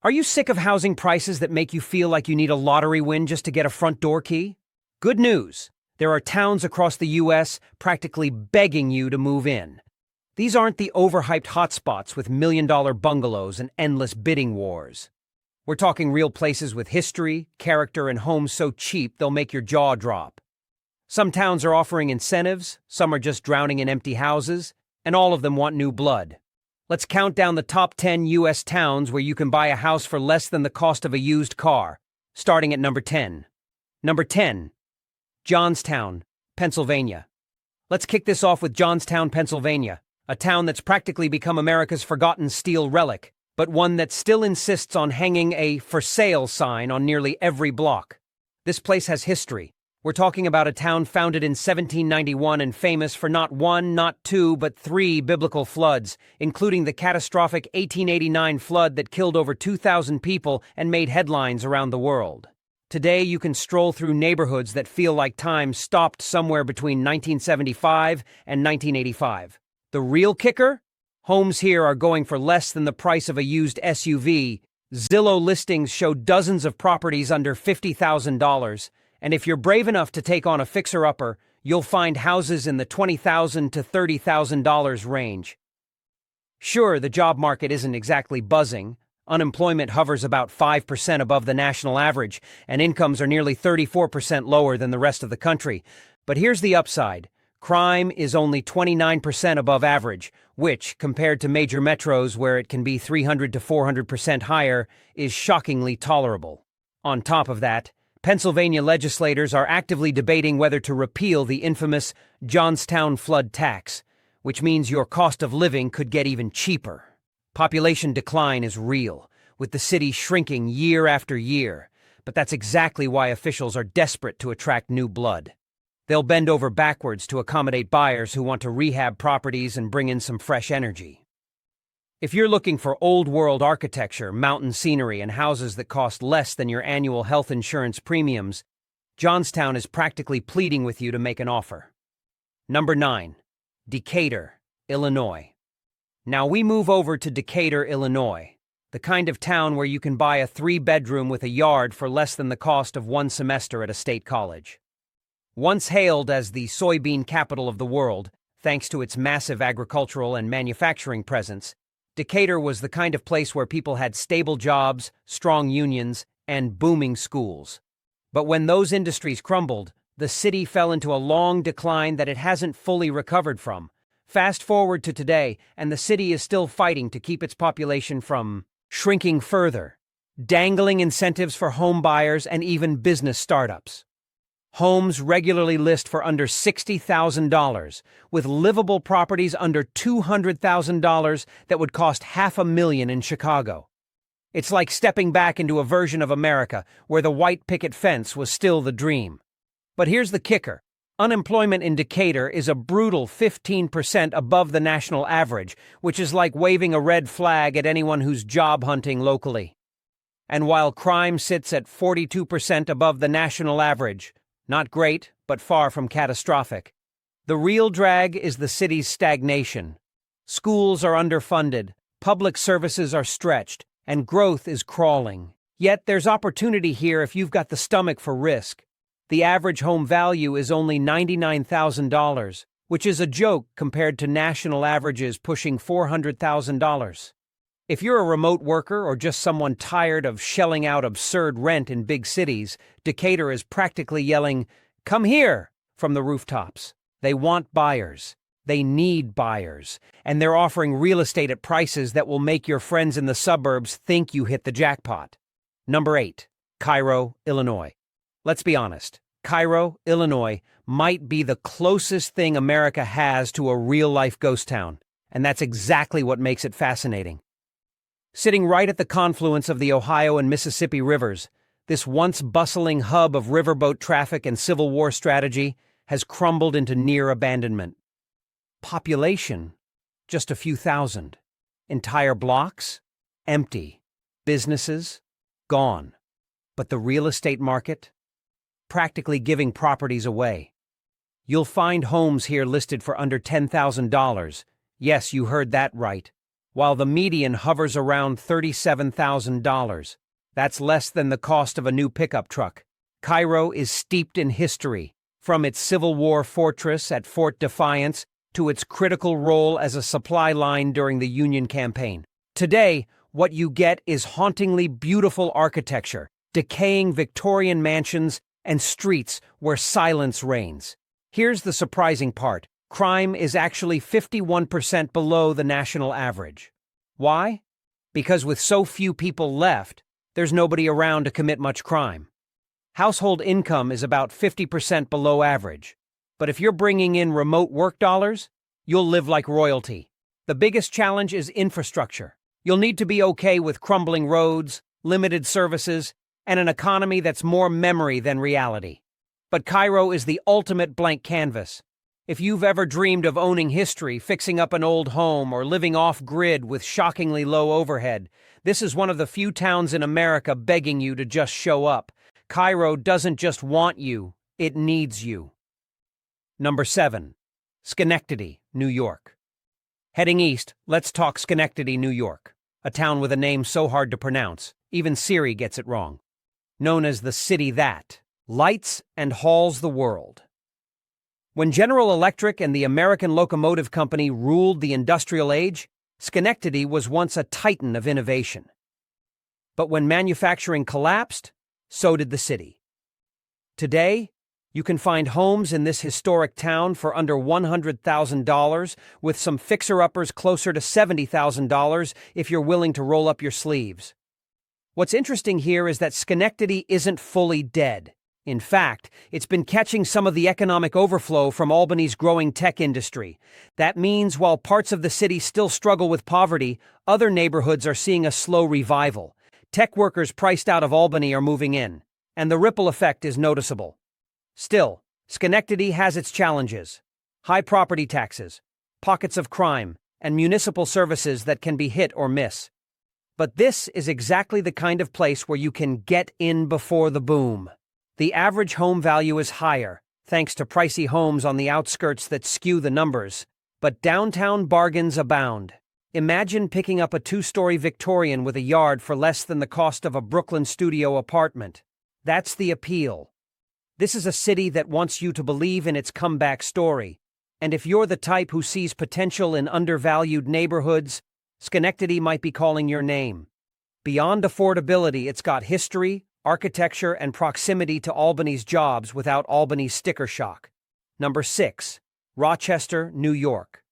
Are you sick of housing prices that make you feel like you need a lottery win just to get a front door key? Good news! There are towns across the U.S. practically begging you to move in. These aren't the overhyped hotspots with million-dollar bungalows and endless bidding wars. We're talking real places with history, character, and homes so cheap they'll make your jaw drop. Some towns are offering incentives, some are just drowning in empty houses, and all of them want new blood. Let's count down the top 10 U.S. towns where you can buy a house for less than the cost of a used car, starting at number 10. Number 10. Johnstown, Pennsylvania. Let's kick this off with Johnstown, Pennsylvania, a town that's practically become America's forgotten steel relic, but one that still insists on hanging a "for sale" sign on nearly every block. This place has history. We're talking about a town founded in 1791 and famous for not one, not two, but three biblical floods, including the catastrophic 1889 flood that killed over 2,000 people and made headlines around the world. Today, you can stroll through neighborhoods that feel like time stopped somewhere between 1975 and 1985. The real kicker? Homes here are going for less than the price of a used SUV. Zillow listings show dozens of properties under $50,000. And if you're brave enough to take on a fixer-upper, you'll find houses in the $20,000 to $30,000 range. Sure, the job market isn't exactly buzzing. Unemployment hovers about 5% above the national average, and incomes are nearly 34% lower than the rest of the country. But here's the upside. Crime is only 29% above average, which, compared to major metros where it can be 300 to 400% higher, is shockingly tolerable. On top of that, Pennsylvania legislators are actively debating whether to repeal the infamous Johnstown flood tax, which means your cost of living could get even cheaper. Population decline is real, with the city shrinking year after year, but that's exactly why officials are desperate to attract new blood. They'll bend over backwards to accommodate buyers who want to rehab properties and bring in some fresh energy. If you're looking for old-world architecture, mountain scenery, and houses that cost less than your annual health insurance premiums, Johnstown is practically pleading with you to make an offer. Number 9. Decatur, Illinois. Now we move over to Decatur, Illinois, the kind of town where you can buy a 3-bedroom with a yard for less than the cost of one semester at a state college. Once hailed as the soybean capital of the world, thanks to its massive agricultural and manufacturing presence, Decatur was the kind of place where people had stable jobs, strong unions, and booming schools. But when those industries crumbled, the city fell into a long decline that it hasn't fully recovered from. Fast forward to today, and the city is still fighting to keep its population from shrinking further, dangling incentives for home buyers and even business startups. Homes regularly list for under $60,000, with livable properties under $200,000 that would cost $500,000 in Chicago. It's like stepping back into a version of America where the white picket fence was still the dream. But here's the kicker. Unemployment in Decatur is a brutal 15% above the national average, which is like waving a red flag at anyone who's job hunting locally. And while crime sits at 42% above the national average, not great, but far from catastrophic, the real drag is the city's stagnation. Schools are underfunded, public services are stretched, and growth is crawling. Yet there's opportunity here if you've got the stomach for risk. The average home value is only $99,000, which is a joke compared to national averages pushing $400,000. If you're a remote worker or just someone tired of shelling out absurd rent in big cities, Decatur is practically yelling, "Come here!" from the rooftops. They want buyers. They need buyers. And they're offering real estate at prices that will make your friends in the suburbs think you hit the jackpot. Number 8. Cairo, Illinois. Let's be honest. Cairo, Illinois might be the closest thing America has to a real-life ghost town, and that's exactly what makes it fascinating. Sitting right at the confluence of the Ohio and Mississippi rivers, this once bustling hub of riverboat traffic and Civil War strategy has crumbled into near abandonment. Population, just a few thousand. Entire blocks, empty. Businesses, gone. But the real estate market, practically giving properties away. You'll find homes here listed for under $10,000. Yes, you heard that right. while the median hovers around $37,000. That's less than the cost of a new pickup truck. Cairo is steeped in history, from its Civil War fortress at Fort Defiance to its critical role as a supply line during the Union campaign. Today, what you get is hauntingly beautiful architecture, decaying Victorian mansions, and streets where silence reigns. Here's the surprising part. Crime is actually 51% below the national average. Why? Because with so few people left, there's nobody around to commit much crime. Household income is about 50% below average. But if you're bringing in remote work dollars, you'll live like royalty. The biggest challenge is infrastructure. You'll need to be okay with crumbling roads, limited services, and an economy that's more memory than reality. But Cairo is the ultimate blank canvas. If you've ever dreamed of owning history, fixing up an old home, or living off-grid with shockingly low overhead, this is one of the few towns in America begging you to just show up. Cairo doesn't just want you, it needs you. Number 7. Schenectady, New York. Heading east, let's talk Schenectady, New York, a town with a name so hard to pronounce, even Siri gets it wrong. Known as the city that lights and hauls the world. When General Electric and the American Locomotive Company ruled the industrial age, Schenectady was once a titan of innovation. But when manufacturing collapsed, so did the city. Today, you can find homes in this historic town for under $100,000, with some fixer-uppers closer to $70,000 if you're willing to roll up your sleeves. What's interesting here is that Schenectady isn't fully dead. In fact, it's been catching some of the economic overflow from Albany's growing tech industry. That means while parts of the city still struggle with poverty, other neighborhoods are seeing a slow revival. Tech workers priced out of Albany are moving in, and the ripple effect is noticeable. Still, Schenectady has its challenges: high property taxes, pockets of crime, and municipal services that can be hit or miss. But this is exactly the kind of place where you can get in before the boom. The average home value is higher, thanks to pricey homes on the outskirts that skew the numbers, but downtown bargains abound. Imagine picking up a 2-story Victorian with a yard for less than the cost of a Brooklyn studio apartment. That's the appeal. This is a city that wants you to believe in its comeback story, and if you're the type who sees potential in undervalued neighborhoods, Schenectady might be calling your name. Beyond affordability, it's got history, architecture, and proximity to Albany's jobs without Albany's sticker shock. Number 6. Rochester, New York.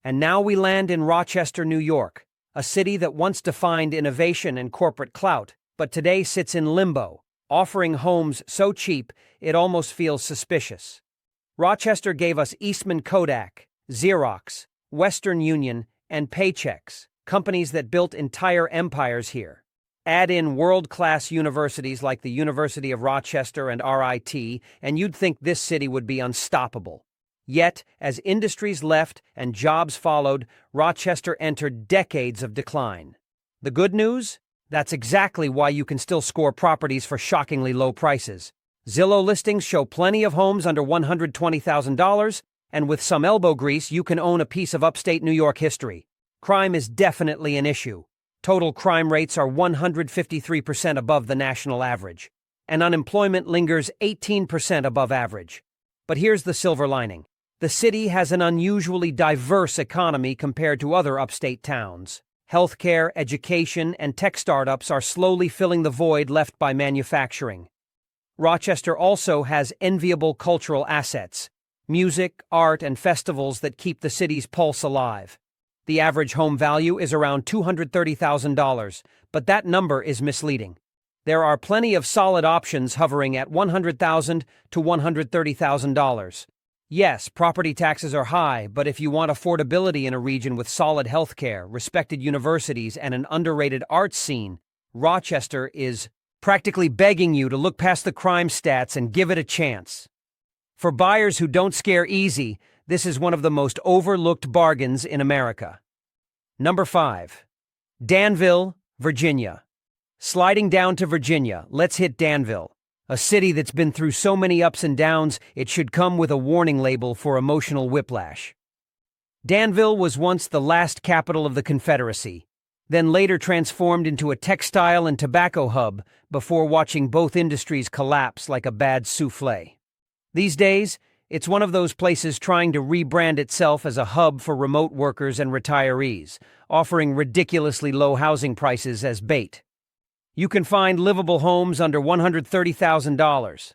And now we land in Rochester, New York, a city that once defined innovation and corporate clout, but today sits in limbo, offering homes so cheap it almost feels suspicious. Rochester gave us Eastman Kodak, Xerox, Western Union, and Paychex, companies that built entire empires here. Add in world-class universities like the University of Rochester and RIT, and you'd think this city would be unstoppable. Yet, as industries left and jobs followed, Rochester entered decades of decline. The good news? That's exactly why you can still score properties for shockingly low prices. Zillow listings show plenty of homes under $120,000, and with some elbow grease, you can own a piece of upstate New York history. Crime is definitely an issue. Total crime rates are 153% above the national average, and unemployment lingers 18% above average. But here's the silver lining. The city has an unusually diverse economy compared to other upstate towns. Healthcare, education, and tech startups are slowly filling the void left by manufacturing. Rochester also has enviable cultural assets: music, art, and festivals that keep the city's pulse alive. The average home value is around $230,000, but that number is misleading. There are plenty of solid options hovering at $100,000 to $130,000. Yes, property taxes are high, but if you want affordability in a region with solid healthcare, respected universities, and an underrated arts scene, Rochester is practically begging you to look past the crime stats and give it a chance. For buyers who don't scare easy, this is one of the most overlooked bargains in America. Number 5. Danville, Virginia. Sliding down to Virginia, let's hit Danville, a city that's been through so many ups and downs, it should come with a warning label for emotional whiplash. Danville was once the last capital of the Confederacy, then later transformed into a textile and tobacco hub before watching both industries collapse like a bad souffle. These days, it's one of those places trying to rebrand itself as a hub for remote workers and retirees, offering ridiculously low housing prices as bait. You can find livable homes under $130,000.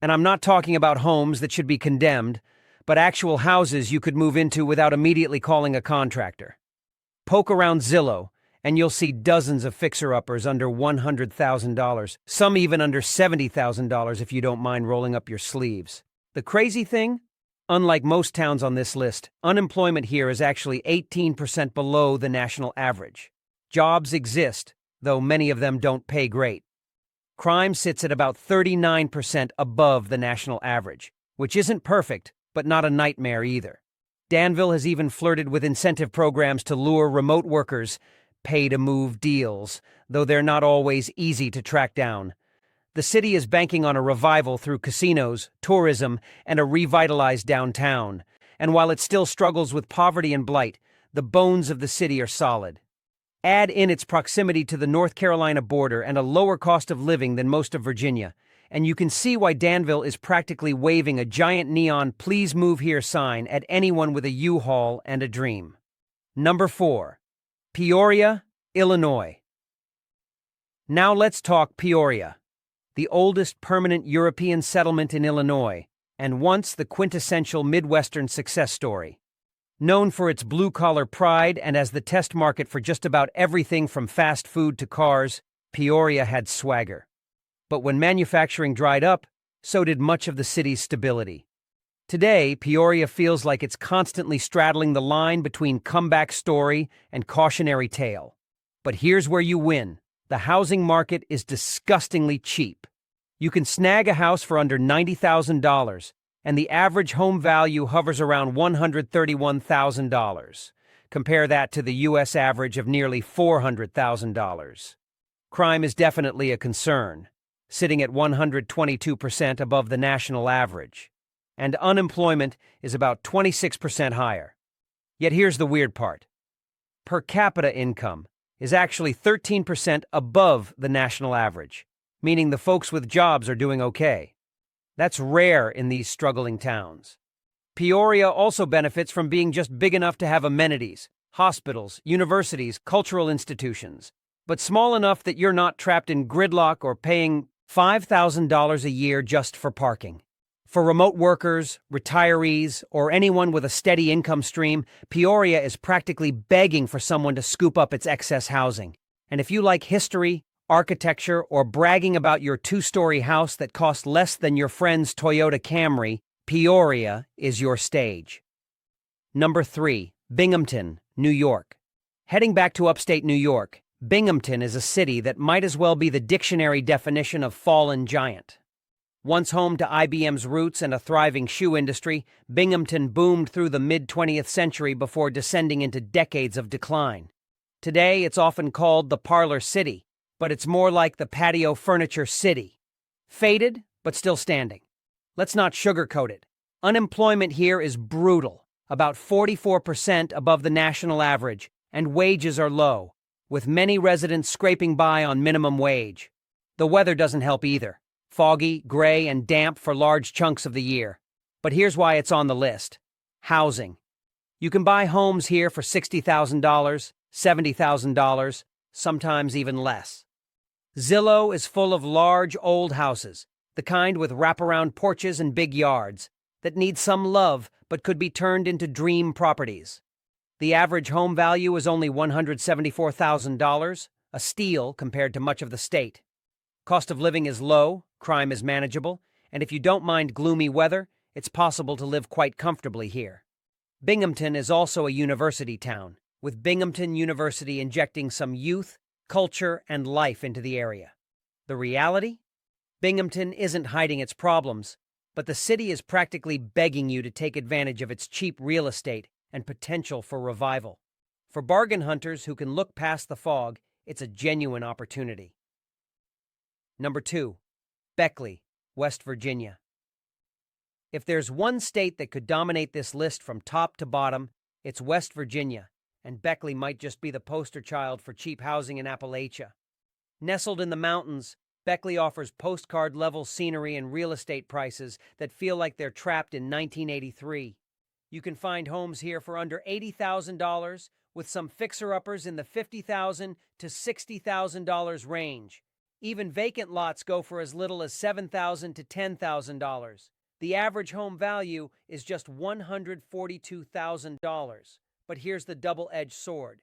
And I'm not talking about homes that should be condemned, but actual houses you could move into without immediately calling a contractor. Poke around Zillow, and you'll see dozens of fixer-uppers under $100,000, some even under $70,000 if you don't mind rolling up your sleeves. The crazy thing? Unlike most towns on this list, unemployment here is actually 18% below the national average. Jobs exist, though many of them don't pay great. Crime sits at about 39% above the national average, which isn't perfect, but not a nightmare either. Danville has even flirted with incentive programs to lure remote workers, pay-to-move deals, though they're not always easy to track down. The city is banking on a revival through casinos, tourism, and a revitalized downtown. And while it still struggles with poverty and blight, the bones of the city are solid. Add in its proximity to the North Carolina border and a lower cost of living than most of Virginia, and you can see why Danville is practically waving a giant neon "Please Move Here" sign at anyone with a U-Haul and a dream. Number 4. Peoria, Illinois. Now let's talk Peoria, the oldest permanent European settlement in Illinois, and once the quintessential Midwestern success story. Known for its blue-collar pride and as the test market for just about everything from fast food to cars, Peoria had swagger. But when manufacturing dried up, so did much of the city's stability. Today, Peoria feels like it's constantly straddling the line between comeback story and cautionary tale. But here's where you win. The housing market is disgustingly cheap. You can snag a house for under $90,000, and the average home value hovers around $131,000. Compare that to the U.S. average of nearly $400,000. Crime is definitely a concern, sitting at 122% above the national average. And unemployment is about 26% higher. Yet here's the weird part. Per capita income is actually 13% above the national average, meaning the folks with jobs are doing okay. That's rare in these struggling towns. Peoria also benefits from being just big enough to have amenities, hospitals, universities, cultural institutions, but small enough that you're not trapped in gridlock or paying $5,000 a year just for parking. For remote workers, retirees, or anyone with a steady income stream, Peoria is practically begging for someone to scoop up its excess housing. And if you like history, architecture, or bragging about your two-story house that cost less than your friend's Toyota Camry, Peoria is your stage. Number 3. Binghamton, New York. Heading back to upstate New York, Binghamton is a city that might as well be the dictionary definition of fallen giant. Once home to IBM's roots and a thriving shoe industry, Binghamton boomed through the mid-20th century before descending into decades of decline. Today, it's often called the Parlor City, but it's more like the Patio Furniture City. Faded, but still standing. Let's not sugarcoat it. Unemployment here is brutal, about 44% above the national average, and wages are low, with many residents scraping by on minimum wage. The weather doesn't help either. Foggy, gray, and damp for large chunks of the year. But here's why it's on the list. Housing. You can buy homes here for $60,000, $70,000, sometimes even less. Zillow is full of large, old houses, the kind with wraparound porches and big yards, that need some love but could be turned into dream properties. The average home value is only $174,000, a steal compared to much of the state. Cost of living is low, crime is manageable, and if you don't mind gloomy weather, it's possible to live quite comfortably here. Binghamton is also a university town, with Binghamton University injecting some youth, culture, and life into the area. The reality? Binghamton isn't hiding its problems, but the city is practically begging you to take advantage of its cheap real estate and potential for revival. For bargain hunters who can look past the fog, it's a genuine opportunity. Number 2. Beckley, West Virginia. If there's one state that could dominate this list from top to bottom, It's West Virginia, and Beckley might just be the poster child for cheap housing in Appalachia. Nestled in the mountains, Beckley offers postcard-level scenery and real estate prices that feel like they're trapped in 1983. You can find homes here for under $80,000, with some fixer-uppers in the $50,000 to $60,000 range. Even vacant lots go for as little as $7,000 to $10,000. The average home value is just $142,000. But here's the double-edged sword.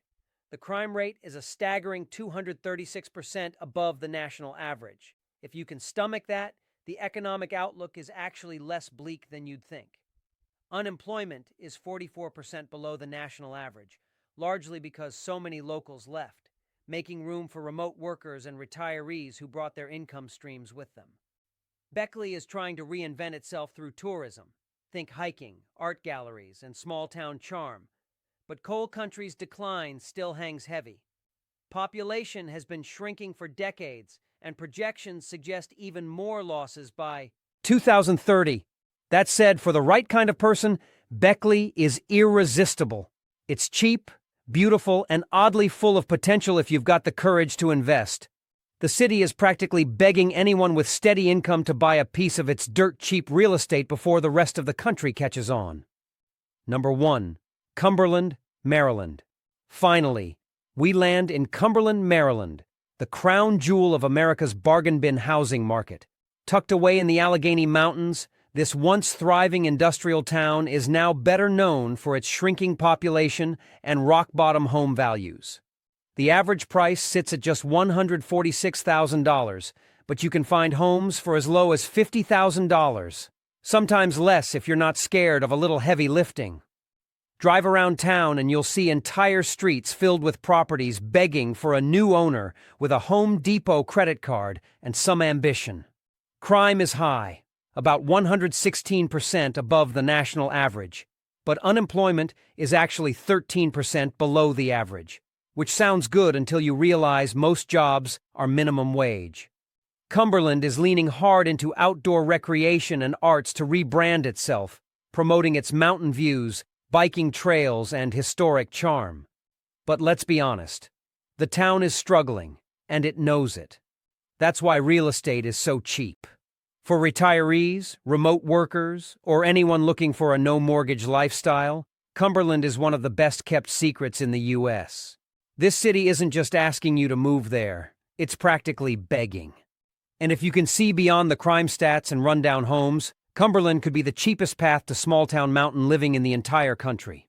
The crime rate is a staggering 236% above the national average. If you can stomach that, the economic outlook is actually less bleak than you'd think. Unemployment is 44% below the national average, largely because so many locals left, making room for remote workers and retirees who brought their income streams with them. Beckley is trying to reinvent itself through tourism. Think hiking, art galleries, and small-town charm. But coal country's decline still hangs heavy. Population has been shrinking for decades, and projections suggest even more losses by 2030. That said, for the right kind of person, Beckley is irresistible. It's cheap, beautiful, and oddly full of potential if you've got the courage to invest. The city is practically begging anyone with steady income to buy a piece of its dirt-cheap real estate before the rest of the country catches on. Number 1. Cumberland, Maryland. Finally, we land in Cumberland, Maryland, the crown jewel of America's bargain bin housing market. Tucked away in the Allegheny Mountains, this once thriving industrial town is now better known for its shrinking population and rock-bottom home values. The average price sits at just $146,000, but you can find homes for as low as $50,000, sometimes less if you're not scared of a little heavy lifting. Drive around town and you'll see entire streets filled with properties begging for a new owner with a Home Depot credit card and some ambition. Crime is high, about 116% above the national average, but unemployment is actually 13% below the average, which sounds good until you realize most jobs are minimum wage. Cumberland is leaning hard into outdoor recreation and arts to rebrand itself, promoting its mountain views, biking trails, and historic charm. But let's be honest, the town is struggling, and it knows it. That's why real estate is so cheap. For retirees, remote workers, or anyone looking for a no-mortgage lifestyle, Cumberland is one of the best-kept secrets in the U.S. This city isn't just asking you to move there, it's practically begging. And if you can see beyond the crime stats and rundown homes, Cumberland could be the cheapest path to small-town mountain living in the entire country.